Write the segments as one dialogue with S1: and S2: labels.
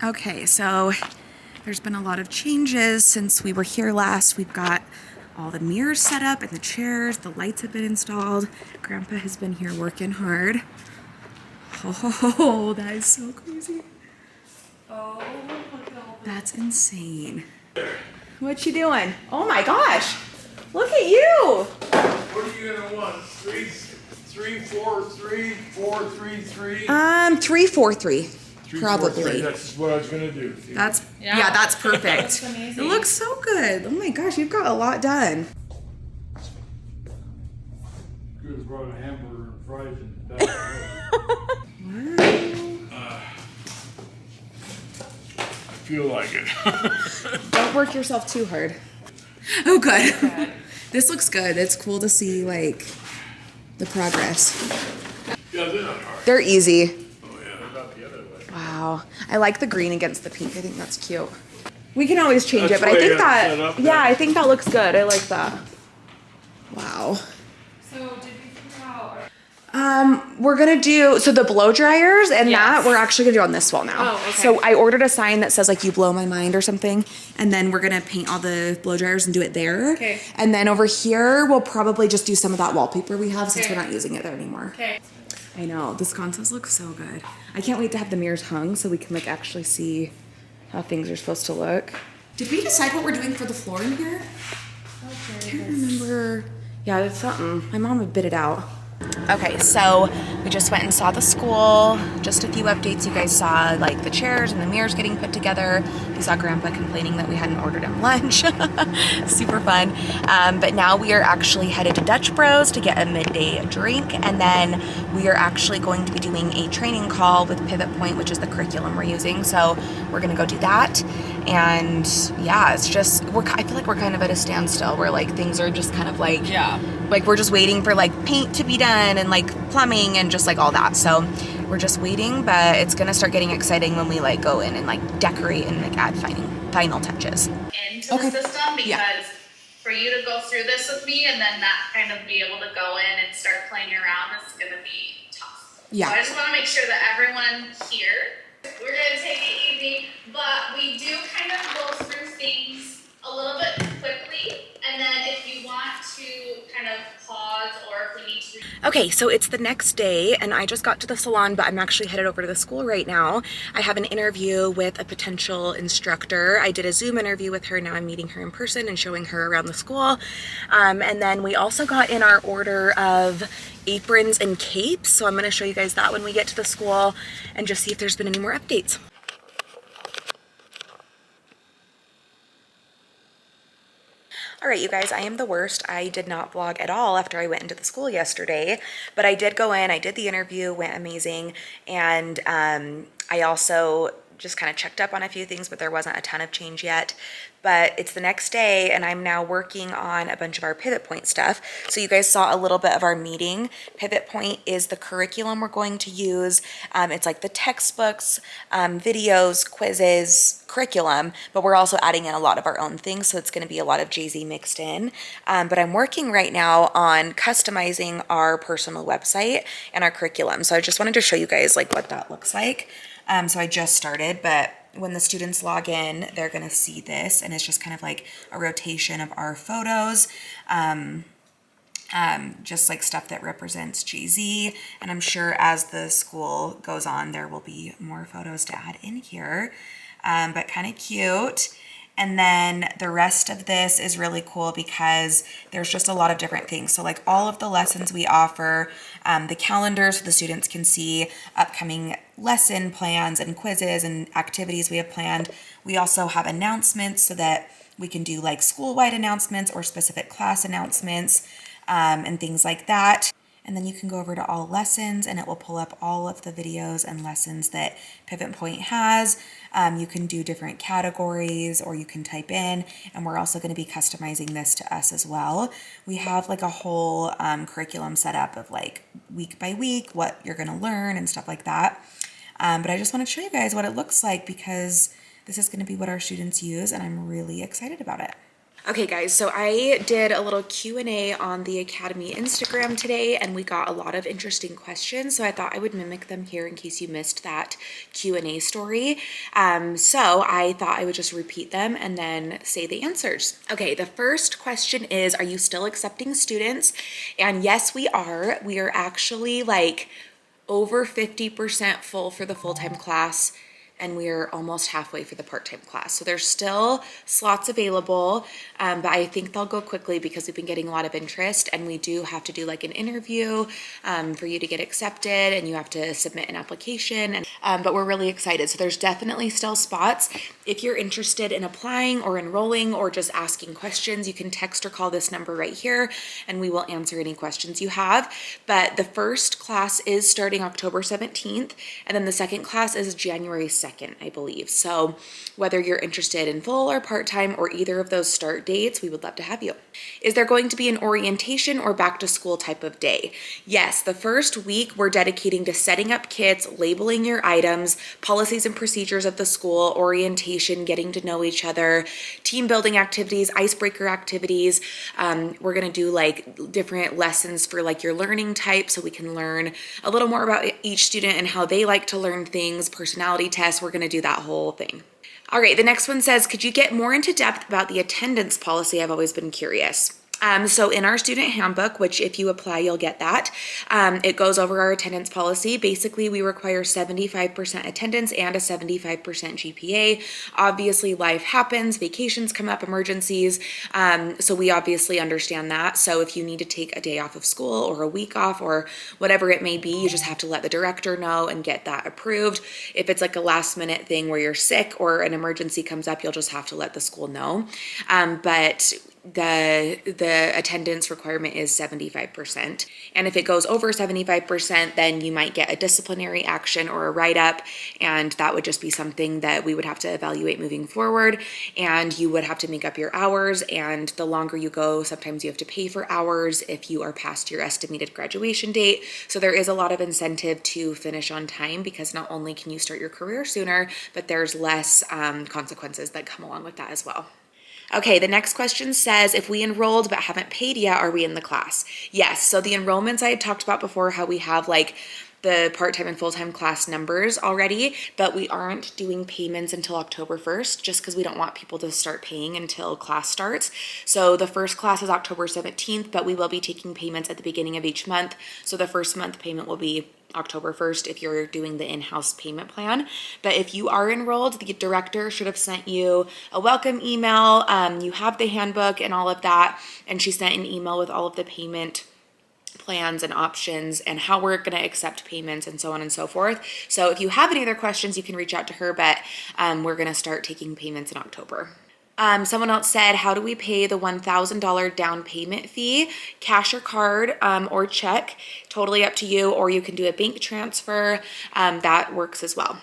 S1: Okay, so there's been a lot of changes since we were here last. We've got all the mirrors set up and the chairs, the lights have been installed. Grandpa has been here working hard. Oh, that is so crazy. Oh, look at all that's insane. What you doing? Oh my gosh, look at you.
S2: What are you gonna want? 3, 4, 3, 4, 3, 3?
S1: 3, 4, 3.
S2: 3,
S1: Probably.
S2: 4, 3. That's what I was gonna do.
S1: That's yeah, that's perfect. That's amazing. It looks so good. Oh my gosh, you've got a lot done.
S2: Could have brought a hamburger and fries and that. I feel like it.
S1: Don't work yourself too hard. Oh, good. This looks good. It's cool to see like the progress.
S2: Yeah, they're not hard.
S1: They're easy.
S2: Oh yeah, they're not the other way.
S1: Wow. I like the green against the pink. I think that's cute. We can always change
S2: That's
S1: it, but I
S2: the way
S1: think
S2: it's set
S1: that,
S2: up
S1: yeah,
S2: there.
S1: I think that looks good. I like that. Wow.
S3: So did we figure out?
S1: We're gonna do, so the blow dryers and
S3: Yes.
S1: that we're actually gonna do on this wall now.
S3: Oh, okay.
S1: So I ordered a sign that says like you blow my mind or something. And then we're gonna paint all the blow dryers and do it there.
S3: Okay.
S1: And then over here, we'll probably just do some of that wallpaper we have since
S3: Okay.
S1: we're not using it there anymore.
S3: Okay.
S1: I know, this contest looks so good. I can't wait to have the mirrors hung so we can like actually see how things are supposed to look. Did we decide what we're doing for the floor in here? I can't remember. Yeah, it's something. My mom would bid it out. Okay, so we just went and saw the school. Just a few updates. You guys saw like the chairs and the mirrors getting put together. You saw Grandpa complaining that we hadn't ordered him lunch. Super fun. But now we are actually headed to Dutch Bros to get a midday drink, and then we are actually going to be doing a training call with Pivot Point, which is the curriculum we're using. So we're gonna go do that. And yeah, it's just I feel like we're kind of at a standstill where like things are just kind of like like we're just waiting for like paint to be done and like plumbing and just like all that. So we're just waiting, but it's gonna start getting exciting when we like go in and like decorate and like add final touches.
S4: Into the system, because
S1: Yeah.
S4: for you to go through this with me and then not kind of be able to go in and start playing around, it's gonna be tough.
S1: Yeah.
S4: So I just want to make sure that everyone here, we're gonna take it easy, but we do kind of go through things a little bit quickly, and then if you want to kind of pause or if we need to.
S1: Okay, so it's the next day and I just got to the salon, but I'm actually headed over to the school right now. I have an interview with a potential instructor. I did a Zoom interview with her. Now I'm meeting her in person and showing her around the school. And then we also got in our order of aprons and capes. So I'm gonna show you guys that when we get to the school and just see if there's been any more updates. All right, you guys, I am the worst. I did not vlog at all after I went into the school yesterday, but I did go in, I did the interview, went amazing, and I also just kind of checked up on a few things, but there wasn't a ton of change yet. But it's the next day and I'm now working on a bunch of our Pivot Point stuff. So you guys saw a little bit of our meeting. Pivot Point is the curriculum we're going to use. It's like the textbooks, videos, quizzes, curriculum, but we're also adding in a lot of our own things. So it's gonna be a lot of Jay-Z mixed in. But I'm working right now on customizing our personal website and our curriculum. So I just wanted to show you guys like what that looks like. So I just started, but when the students log in, they're gonna see this, and it's just kind of like a rotation of our photos, just like stuff that represents Jay-Z. And I'm sure as the school goes on, there will be more photos to add in here, but kind of cute. And then the rest of this is really cool because there's just a lot of different things. So like all of the lessons we offer, the calendar so the students can see upcoming lesson plans and quizzes and activities we have planned. We also have announcements so that we can do like school-wide announcements or specific class announcements and things like that. And then you can go over to all lessons and it will pull up all of the videos and lessons that Pivot Point has. You can do different categories or you can type in, and we're also going to be customizing this to us as well. We have like a whole curriculum set up of like week by week, what you're going to learn and stuff like that. But I just want to show you guys what it looks like because this is going to be what our students use and I'm really excited about it. Okay guys, so I did a little Q&A on the Academy Instagram today and we got a lot of interesting questions, so I thought I would mimic them here in case you missed that Q&A story. So I thought I would just repeat them and then say the answers. Okay, the first question is, are you still accepting students? And yes, we are. We are actually like over 50% full for the full-time class, and we're almost halfway for the part-time class. So there's still slots available, but I think they'll go quickly because we've been getting a lot of interest, and we do have to do like an interview for you to get accepted, and you have to submit an application, but we're really excited. So there's definitely still spots. If you're interested in applying or enrolling or just asking questions, you can text or call this number right here, and we will answer any questions you have. But the first class is starting October 17th, and then the second class is January 2nd, I believe. So whether you're interested in full or part-time or either of those start dates, we would love to have you. Is there going to be an orientation or back to school type of day? Yes, the first week we're dedicating to setting up kits, labeling your items, policies and procedures of the school, orientation, getting to know each other, team building activities, icebreaker activities. We're gonna do like different lessons for like your learning type, so we can learn a little more about each student and how they like to learn things, personality tests. We're gonna do that whole thing. All right, the next one says, could you get more into depth about the attendance policy? I've always been curious. So in our student handbook, which if you apply, you'll get that, it goes over our attendance policy. Basically, we require 75% attendance and a 75% GPA. Obviously, life happens, vacations come up, emergencies. So we obviously understand that. So if you need to take a day off of school or a week off or whatever it may be, you just have to let the director know and get that approved. If it's like a last minute thing where you're sick or an emergency comes up, you'll just have to let the school know. But the attendance requirement is 75%. And if it goes over 75%, then you might get a disciplinary action or a write-up, and that would just be something that we would have to evaluate moving forward, and you would have to make up your hours, and the longer you go, sometimes you have to pay for hours if you are past your estimated graduation date. So there is a lot of incentive to finish on time, because not only can you start your career sooner, but there's less consequences that come along with that as well. Okay, the next question says, if we enrolled but haven't paid yet, are we in the class? Yes, so the enrollments I had talked about before, how we have like the part-time and full-time class numbers already, but we aren't doing payments until October 1st, just because we don't want people to start paying until class starts. So the first class is October 17th, but we will be taking payments at the beginning of each month. So the first month payment will be October 1st if you're doing the in-house payment plan. But if you are enrolled, the director should have sent you a welcome email. You have the handbook and all of that, and she sent an email with all of the payment plans and options and how we're going to accept payments and so on and so forth. So if you have any other questions, you can reach out to her, but we're going to start taking payments in October. Someone else said, how do we pay the $1,000 down payment fee? Cash or card or check, totally up to you, or you can do a bank transfer. That works as well.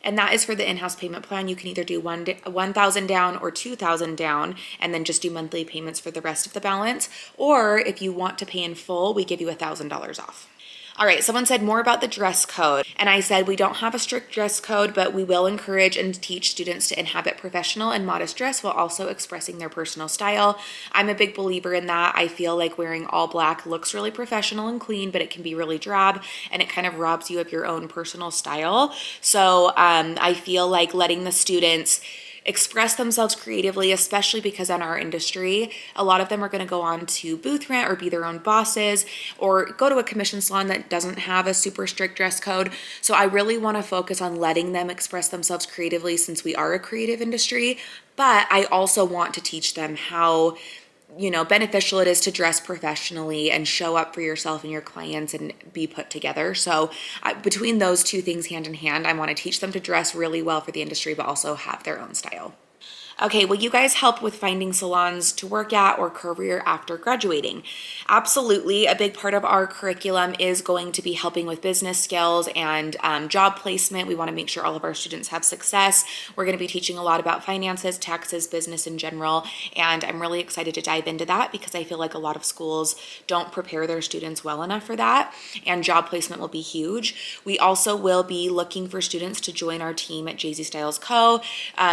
S1: And that is for the in-house payment plan. You can either do $1,000 down or $2,000 down, and then just do monthly payments for the rest of the balance. Or if you want to pay in full, we give you $1,000 off. All right, someone said more about the dress code. And I said, we don't have a strict dress code, but we will encourage and teach students to inhabit professional and modest dress while also expressing their personal style. I'm a big believer in that. I feel like wearing all black looks really professional and clean, but it can be really drab, and it kind of robs you of your own personal style. So I feel like letting the students express themselves creatively, especially because in our industry, a lot of them are going to go on to booth rent or be their own bosses or go to a commission salon that doesn't have a super strict dress code. So I really want to focus on letting them express themselves creatively, since we are a creative industry, but I also want to teach them how beneficial it is to dress professionally and show up for yourself and your clients and be put together. So between those two things hand in hand, I want to teach them to dress really well for the industry, but also have their own style. Okay, will you guys help with finding salons to work at or career after graduating? Absolutely. A big part of our curriculum is going to be helping with business skills and job placement. We want to make sure all of our students have success. We're going to be teaching a lot about finances, taxes, business in general, and I'm really excited to dive into that because I feel like a lot of schools don't prepare their students well enough for that, and job placement will be huge. We also will be looking for students to join our team at JZ Styles Co.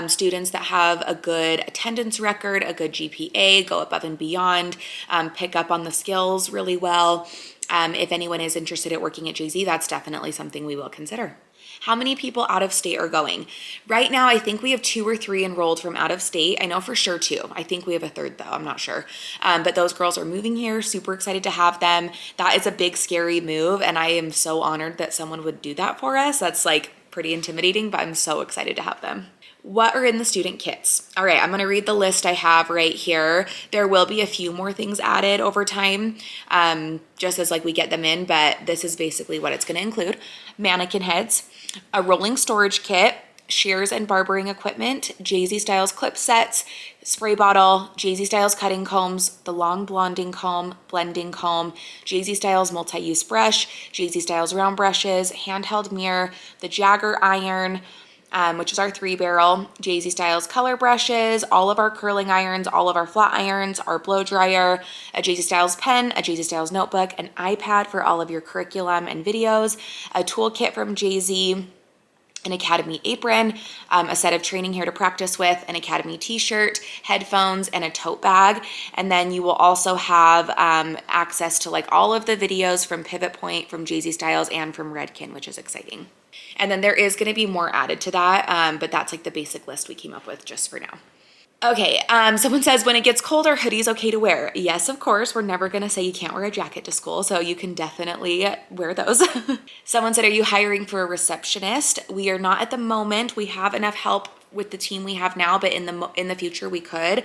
S1: Students that have a good attendance record, a good GPA, go above and beyond, pick up on the skills really well. If anyone is interested in working at JZ, that's definitely something we will consider. How many people out of state are going? Right now, I think we have 2 or 3 enrolled from out of state. I know for sure 2. I think we have a 3rd though, I'm not sure. But those girls are moving here, super excited to have them. That is a big, scary move, and I am so honored that someone would do that for us. That's like pretty intimidating, but I'm so excited to have them. What are in the student kits? All right, I'm gonna read the list I have right here. There will be a few more things added over time, just as like we get them in, but this is basically what it's gonna include. Mannequin heads, a rolling storage kit, shears and barbering equipment, JZ Styles clip sets, spray bottle, JZ Styles cutting combs, the long blending comb, JZ Styles multi-use brush, JZ Styles round brushes, handheld mirror, the Jagger iron, which is our 3-barrel, JZ Styles color brushes, all of our curling irons, all of our flat irons, our blow dryer, a JZ Styles pen, a JZ Styles notebook, an iPad for all of your curriculum and videos, a toolkit from JZ, an Academy apron, a set of training hair to practice with, an Academy t-shirt, headphones, and a tote bag. And then you will also have access to like all of the videos from Pivot Point, from JZ Styles, and from Redken, which is exciting. And then there is going to be more added to that, but that's like the basic list we came up with just for now. Okay, someone says, when it gets cold, are hoodies okay to wear? Yes, of course. We're never gonna say you can't wear a jacket to school, so you can definitely wear those. Someone said, are you hiring for a receptionist? We are not at the moment. We have enough help with the team we have now, but in the future we could.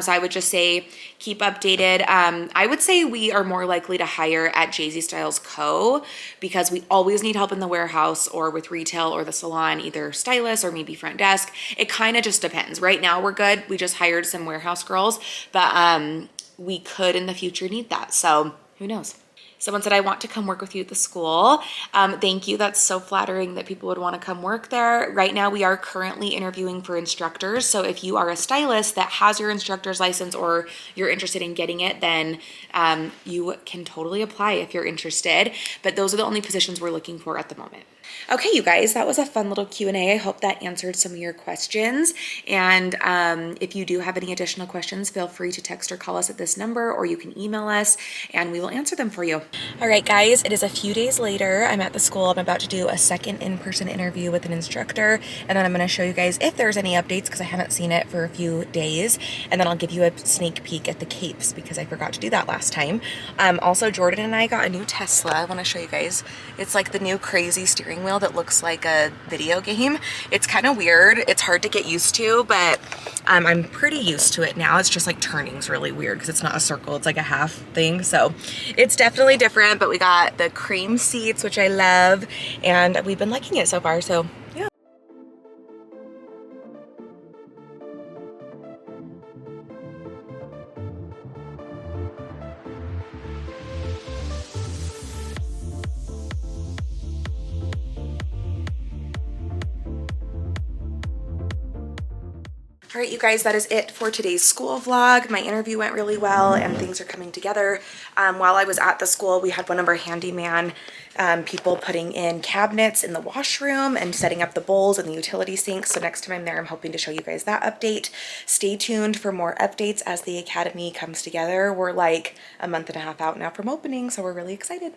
S1: So I would just say keep updated. I would say we are more likely to hire at JZ Styles Co. because we always need help in the warehouse or with retail or the salon, either stylist or maybe front desk. It kind of just depends. Right now we're good. We just hired some warehouse girls, but we could in the future need that. So who knows? Someone said, I want to come work with you at the school. Thank you. That's so flattering that people would want to come work there. Right now, we are currently interviewing for instructors. So if you are a stylist that has your instructor's license or you're interested in getting it, then you can totally apply if you're interested. But those are the only positions we're looking for at the moment. Okay, you guys, that was a fun little Q&A. I hope that answered some of your questions. And if you do have any additional questions, feel free to text or call us at this number, or you can email us and we will answer them for you. All right, guys, it is a few days later. I'm at the school. I'm about to do a second in-person interview with an instructor. And then I'm going to show you guys if there's any updates because I haven't seen it for a few days. And then I'll give you a sneak peek at the capes because I forgot to do that last time. Also, Jordan and I got a new Tesla. I want to show you guys. It's like the new crazy steering wheel that looks like a video game. It's kind of weird. It's hard to get used to, but I'm pretty used to it now. It's just like turning's really weird because it's not a circle. It's like a half thing. So it's definitely different, but we got the cream seats, which I love, and we've been liking it so far. So yeah. All right, you guys, that is it for today's school vlog. My interview went really well and things are coming together. While I was at the school, we had one of our handyman people putting in cabinets in the washroom and setting up the bowls and the utility sinks. So next time I'm there, I'm hoping to show you guys that update. Stay tuned for more updates as the academy comes together. We're like a month and a half out now from opening, so we're really excited.